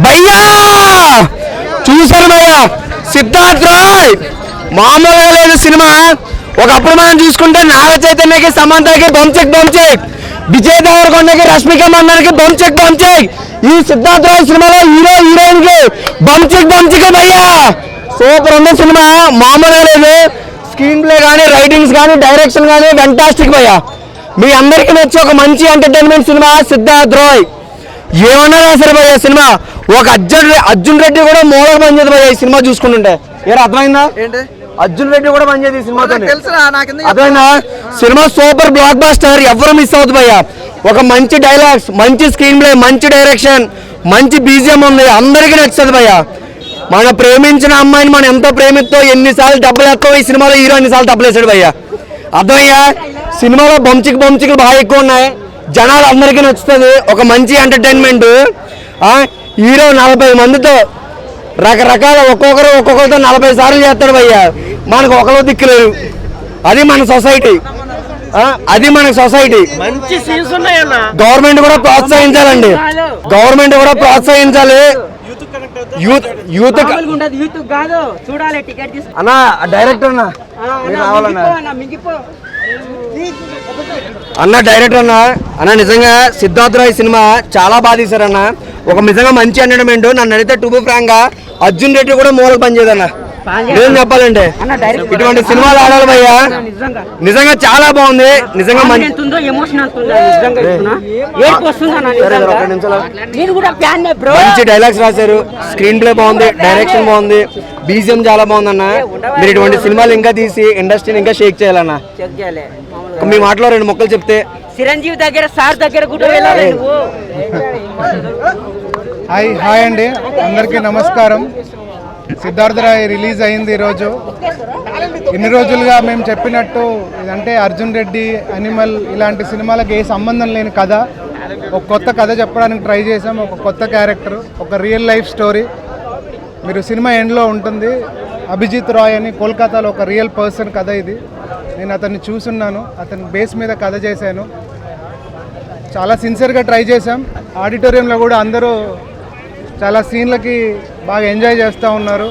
భయ్యా చూసారు భయ్యా, సిద్ధార్థ్ రాయ్ మామూలుగా లేదు సినిమా. ఒకప్పుడు మనం చూసుకుంటే నాగ చైతన్యకి, సమంతకి బంచెక్, విజయ్ దేవరకొండకి, రష్మిక మందనకి బంచెక్. ఈ సిద్ధార్థ్ రాయ్ సినిమాలో హీరో హీరోయిన్ కి బంచెక్ భయ్యా. సూపర్ ఉంది సినిమా, మామూలుగా లేదు. స్క్రీన్ ప్లే కానీ, రైటింగ్స్ కానీ, డైరెక్షన్ కానీ ఫెంటాస్టిక్ భయ్యా. మీ అందరికీ నచ్చి ఒక మంచి ఎంటర్టైన్మెంట్ సినిమా సిద్ధార్థ్ రాయ్. ఏమన్నా రాశారు భయ్యా సినిమా. ఒక అర్జున్ రెడ్డి కూడా మూలక పనిచేది భయ్యా ఈ సినిమా చూసుకుంటుంటే. ఏరా అర్థమైందా? అర్జున్ రెడ్డి కూడా పనిచేది ఈ సినిమాతో. అర్థమైందా? సినిమా సూపర్ బ్లాక్ బాస్టర్, ఎవరు మిస్ అవుతుంది భయ్యా. ఒక మంచి డైలాగ్స్, మంచి స్క్రీన్ ప్లే, మంచి డైరెక్షన్, మంచి బీజిఎం ఉంది, అందరికీ నచ్చుతుంది భయ్యా. మనం ప్రేమించిన అమ్మాయిని మనం ఎంతో ప్రేమితో ఎన్నిసార్లు డబ్బులు వేస్తావు, ఈ సినిమాలో హీరో ఎన్నిసార్లు డబ్బులు వేసాడు భయ్యా. అర్థమయ్యా? సినిమాలో బంచికలు బాగా ఎక్కువ ఉన్నాయి, జనాలు అందరికీ నచ్చుతుంది. ఒక మంచి ఎంటర్టైన్మెంట్. హీరో 40 మందితో రకరకాల ఒక్కొక్కరితో 40 సార్లు చేస్తాడు భయ్యా. మనకు ఒకరు దిక్కులేరు. అది మన సొసైటీ. మంచి సీన్స్ ఉన్నాయన్న. గవర్నమెంట్ కూడా ప్రోత్సహించాలండి. యూత్ అన్న, డైరెక్టర్ అన్న నిజంగా సిద్ధార్థ్ రాయ్ సినిమా చాలా బాగా తీశారన్న. ఒక నిజంగా మంచి ఎంటర్టైన్మెంట్. నన్ను అడిగితే టు బి ఫ్రాంక్ గా అర్జున్ రెడ్డి కూడా మూలకు పనిచేయదన్న. ఏం చెప్పాలంటే ఇటువంటి సినిమాలు ఆడాలి భయ్యా. నిజంగా చాలా బాగుంది. నిజంగా మంచి డైలాగ్స్ రాశారు, స్క్రీన్ ప్లే బాగుంది, డైరెక్షన్ బాగుంది, బీజిఎం చాలా బాగుందన్న. మీరు ఇటువంటి సినిమాలు ఇంకా తీసి ఇండస్ట్రీని ఇంకా షేక్ చేయాలన్న. మీ మాటలో 2 ముక్కలు చెప్తే. చిరంజీవి దగ్గర, సార్ దగ్గర కూడా వెళ్ళాలి. హాయ్ అండి, అందరికీ నమస్కారం. సిద్ధార్థ్ రాయ్ రిలీజ్ అయింది ఈరోజు. ఇన్ని రోజులుగా మేము చెప్పినట్టు ఇదంటే అర్జున్ రెడ్డి, అనిమల్ ఇలాంటి సినిమాలకు ఏ సంబంధం లేని కథ, ఒక కొత్త కథ చెప్పడానికి ట్రై చేసాం. ఒక కొత్త క్యారెక్టర్, ఒక రియల్ లైఫ్ స్టోరీ. మీరు సినిమా ఎండ్లో ఉంటుంది. అభిజిత్ రాయ్ అని కోల్కతాలో ఒక రియల్ పర్సన్ కథ ఇది. నేను అతన్ని చూసున్నాను, అతని బేస్ మీద కథ చేశాను. చాలా సిన్సియర్గా ట్రై చేశాం. ఆడిటోరియంలో కూడా అందరూ చాలా సీన్లకి బాగా ఎంజాయ్ చేస్తూ ఉన్నారు.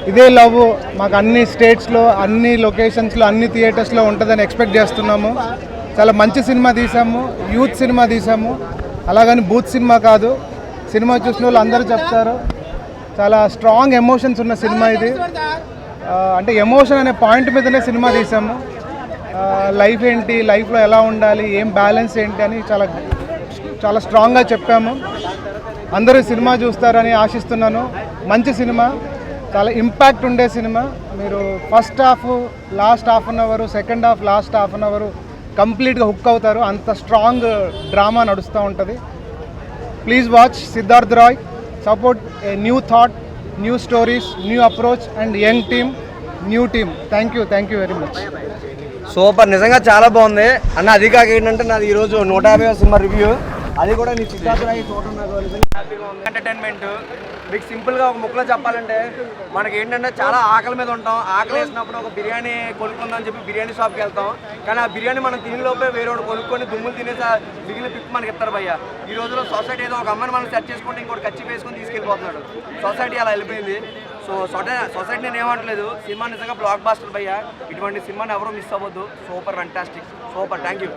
ఇదే లవ్ మాకు అన్ని స్టేట్స్లో, అన్ని లొకేషన్స్లో, అన్ని థియేటర్స్లో ఉంటుందని ఎక్స్పెక్ట్ చేస్తున్నాము. చాలా మంచి సినిమా తీసాము, యూత్ సినిమా తీసాము. అలాగని బూత్ సినిమా కాదు. సినిమా చూసిన వాళ్ళు అందరూ చెప్తారు చాలా స్ట్రాంగ్ ఎమోషన్స్ ఉన్న సినిమా ఇది. అంటే ఎమోషన్ అనే పాయింట్ మీదనే సినిమా తీసాము. లైఫ్ ఏంటి, లైఫ్లో ఎలా ఉండాలి, ఏం బ్యాలెన్స్ ఏంటి అని చాలా స్ట్రాంగ్గా చెప్పాము. అందరూ సినిమా చూస్తారని ఆశిస్తున్నాను. మంచి సినిమా, చాలా ఇంపాక్ట్ ఉండే సినిమా. మీరు first half last half an hour, second half last half an hour కంప్లీట్గా హుక్ అవుతారు. అంత స్ట్రాంగ్ డ్రామా నడుస్తూ ఉంటుంది. Please watch Siddharth Roy. Support a new thought, new stories, new approach and young team, new team. Thank you very much. Super, నిజంగా చాలా బాగుంది అన్న. అది కాక ఏంటంటే నాది ఈరోజు 150వ సినిమా రివ్యూ. అది కూడా నీ సిద్ధార్థ్ రాయ్ చూడడం నాకు నిజంగా హ్యాపీగా ఉంది. ఎంటర్టైన్మెంట్ మీకు సింపుల్గా ఒక ముక్కలో చెప్పాలంటే, మనకి ఏంటంటే చాలా ఆకలి మీద ఉంటాం. ఆకలి వేసినప్పుడు ఒక బిర్యానీ కొనుక్కుందాం అని చెప్పి బిర్యానీ షాప్కి వెళ్తాం. కానీ ఆ బిర్యానీ మనం తినేలోపే వేరే కొనుక్కొని దుమ్ములు తినేసి మిగిలిన పిక్ మనకి ఇస్తారు భయ్య. ఈ రోజుల్లో సొసైటీ ఏదో ఒక అమ్మాయిని మనం సెర్చ్ చేసుకుంటే ఇంకోటి ఖర్చు వేసుకొని తీసుకెళ్ళిపోతున్నాడు. సొసైటీ అలా వెళ్ళిపోయింది. సో సొసైటీ నేను ఏమంటలేదు, సినిమా నిజంగా బ్లాక్ బాస్టర్ భయ్య. ఇటువంటి సినిమాని ఎవరూ మిస్ అవ్వద్దు. Super, fantastic, super. Thank you.